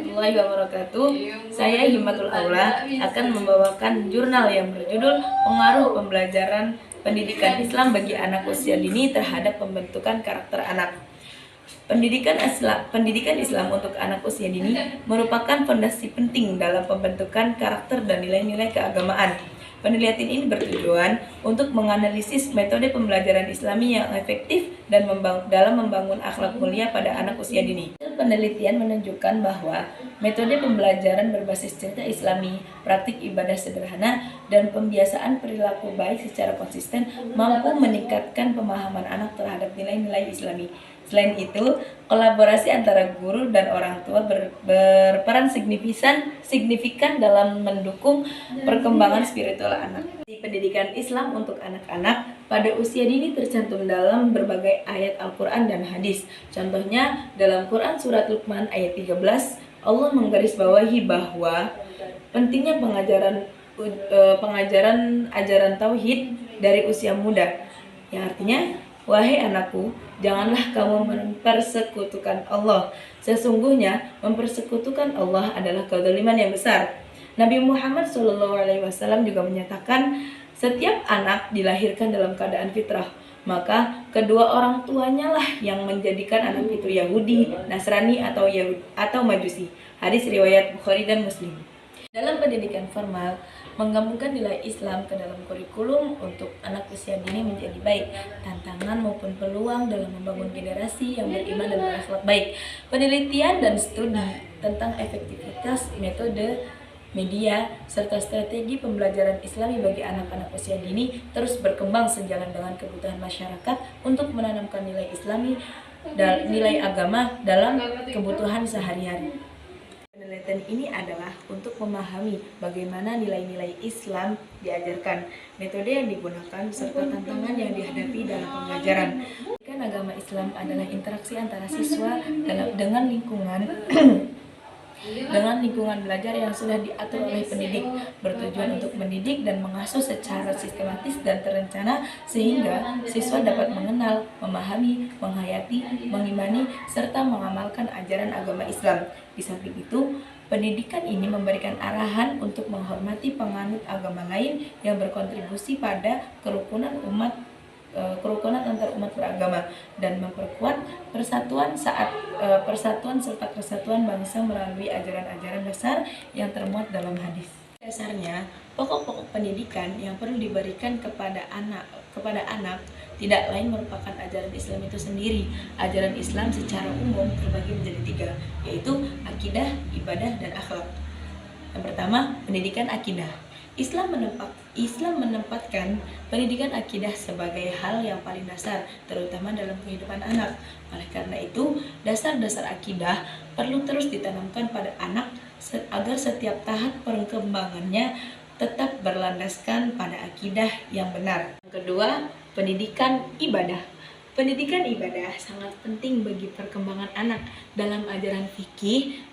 warahmatullahi wabarakatuh. Saya Himatul Aula akan membawakan jurnal yang berjudul Pengaruh Pembelajaran Pendidikan Islam bagi Anak Usia Dini terhadap Pembentukan Karakter Anak. Pendidikan Islam untuk anak usia dini merupakan fondasi penting dalam pembentukan karakter dan nilai-nilai keagamaan. Penelitian ini bertujuan untuk menganalisis metode pembelajaran Islami yang efektif dan dalam membangun akhlak mulia pada anak usia dini. Penelitian menunjukkan bahwa metode pembelajaran berbasis cerita Islami, praktik ibadah sederhana, dan pembiasaan perilaku baik secara konsisten mampu meningkatkan pemahaman anak terhadap nilai-nilai Islami. Selain itu, kolaborasi antara guru dan orang tua berperan signifikan dalam mendukung perkembangan spiritual anak. Di pendidikan Islam untuk anak-anak pada usia dini tercantum dalam berbagai ayat Al-Quran dan hadis. Contohnya, dalam Quran Surat Luqman ayat 13, Allah menggarisbawahi bahwa pentingnya ajaran tauhid dari usia muda, yang artinya, wahai anakku, janganlah kamu mempersekutukan Allah. Sesungguhnya mempersekutukan Allah adalah kezaliman yang besar. Nabi Muhammad SAW juga menyatakan, setiap anak dilahirkan dalam keadaan fitrah, maka kedua orang tuanya lah yang menjadikan anak itu Yahudi, Nasrani atau Majusi. Hadis riwayat Bukhari dan Muslim. Dalam pendidikan formal, menggabungkan nilai Islam ke dalam kurikulum untuk anak usia dini menjadi baik tantangan maupun peluang dalam membangun generasi yang beriman dan berakhlak baik. Penelitian dan studi tentang efektivitas metode, media, serta strategi pembelajaran Islami bagi anak-anak usia dini terus berkembang sejalan dengan kebutuhan masyarakat untuk menanamkan nilai Islami dan nilai agama dalam kebutuhan sehari-hari. Penelitian ini adalah untuk memahami bagaimana nilai-nilai Islam diajarkan, metode yang digunakan, serta tantangan yang dihadapi dalam pembelajaran. Pendidikan agama Islam adalah interaksi antara siswa dengan lingkungan belajar yang sudah diatur oleh pendidik, bertujuan untuk mendidik dan mengasuh secara sistematis dan terencana sehingga siswa dapat mengenal, memahami, menghayati, mengimani, serta mengamalkan ajaran agama Islam. Di samping itu, pendidikan ini memberikan arahan untuk menghormati penganut agama lain yang berkontribusi pada kerukunan antar umat beragama dan memperkuat persatuan serta kesatuan bangsa melalui ajaran-ajaran dasar yang termuat dalam hadis. Dasarnya, pokok-pokok pendidikan yang perlu diberikan kepada anak tidak lain merupakan ajaran Islam itu sendiri. Ajaran Islam secara umum terbagi menjadi 3, yaitu akidah, ibadah, dan akhlak. Yang pertama, pendidikan akidah. Islam menempatkan pendidikan akidah sebagai hal yang paling dasar, terutama dalam kehidupan anak. Oleh karena itu, dasar-dasar akidah perlu terus ditanamkan pada anak agar setiap tahap perkembangannya tetap berlandaskan pada akidah yang benar. Yang kedua, pendidikan ibadah. Pendidikan ibadah sangat penting bagi perkembangan anak. Dalam ajaran fikih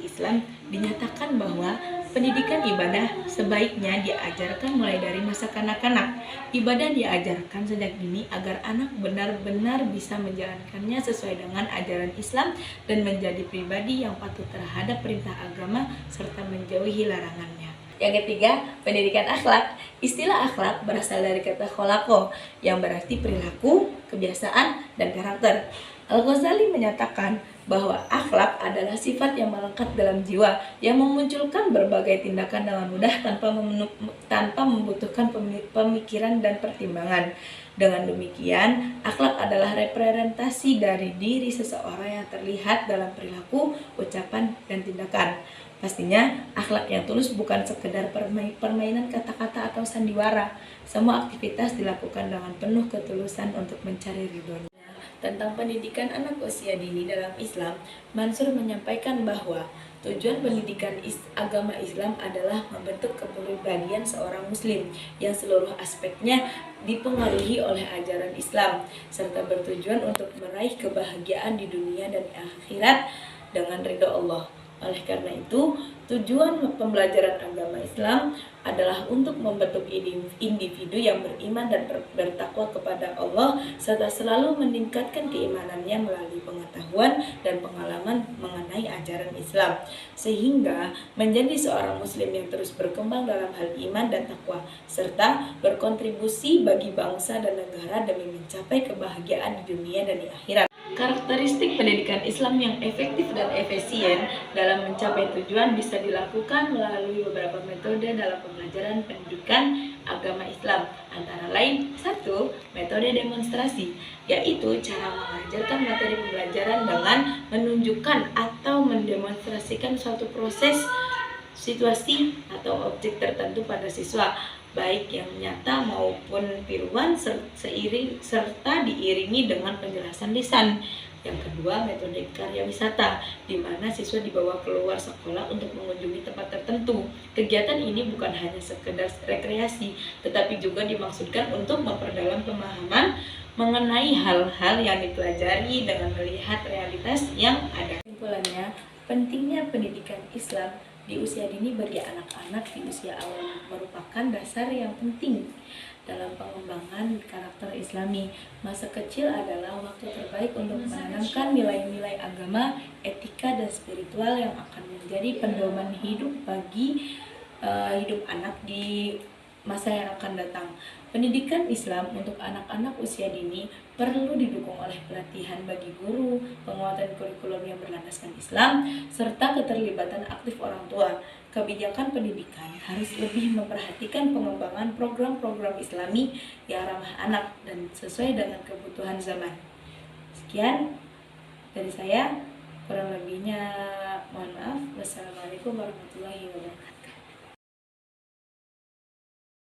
Islam dinyatakan bahwa pendidikan ibadah sebaiknya diajarkan mulai dari masa kanak-kanak. Ibadah diajarkan sejak dini agar anak benar-benar bisa menjalankannya sesuai dengan ajaran Islam dan menjadi pribadi yang patuh terhadap perintah agama serta menjauhi larangannya. Yang ketiga, pendidikan akhlak. Istilah akhlak berasal dari kata kholaqo yang berarti perilaku, kebiasaan, dan karakter. Al-Ghazali menyatakan bahwa akhlak adalah sifat yang melekat dalam jiwa yang memunculkan berbagai tindakan dengan mudah tanpa membutuhkan pemikiran dan pertimbangan. Dengan demikian, akhlak adalah representasi dari diri seseorang yang terlihat dalam perilaku, ucapan, dan tindakan. Pastinya, akhlak yang tulus bukan sekedar permainan kata-kata atau sandiwara. Semua aktivitas dilakukan dengan penuh ketulusan untuk mencari ridhonya. Tentang pendidikan anak usia dini dalam Islam, Mansur menyampaikan bahwa tujuan pendidikan agama Islam adalah membentuk kepribadian seorang muslim yang seluruh aspeknya dipengaruhi oleh ajaran Islam, serta bertujuan untuk meraih kebahagiaan di dunia dan akhirat dengan ridho Allah. Oleh karena itu, Tujuan pembelajaran agama Islam adalah untuk membentuk individu yang beriman dan bertakwa kepada Allah serta selalu meningkatkan keimanannya melalui pengetahuan dan pengalaman mengenai ajaran Islam, sehingga menjadi seorang muslim yang terus berkembang dalam hal iman dan takwa serta berkontribusi bagi bangsa dan negara demi mencapai kebahagiaan di dunia dan di akhirat. Karakteristik pendidikan Islam yang efektif dan efisien dalam mencapai tujuan bisa dilakukan melalui beberapa metode dalam pembelajaran pendidikan agama Islam. Antara lain, 1. Metode demonstrasi, yaitu cara mengajarkan materi pembelajaran dengan menunjukkan atau mendemonstrasikan suatu proses, situasi, atau objek tertentu pada siswa, baik yang nyata maupun tiruan serta diiringi dengan penjelasan lisan. Yang kedua, metode karya wisata, di mana siswa dibawa keluar sekolah untuk mengunjungi tempat tertentu. Kegiatan ini bukan hanya sekedar rekreasi, tetapi juga dimaksudkan untuk memperdalam pemahaman mengenai hal-hal yang dipelajari dengan melihat realitas yang ada. Kesimpulannya, pentingnya pendidikan Islam di usia dini bagi anak-anak di usia awal merupakan dasar yang penting dalam pengembangan karakter Islami. Masa kecil adalah waktu terbaik untuk menanamkan nilai-nilai agama, etika, dan spiritual yang akan menjadi pedoman hidup bagi hidup anak di masa yang akan datang. Pendidikan Islam untuk anak-anak usia dini perlu didukung oleh pelatihan bagi guru, penguatan kurikulum yang berlandaskan Islam, serta keterlibatan aktif orang tua. Kebijakan pendidikan harus lebih memperhatikan pengembangan program-program Islami yang ramah anak dan sesuai dengan kebutuhan zaman. Sekian dari saya, kurang lebihnya mohon maaf. Wassalamualaikum warahmatullahi wabarakatuh.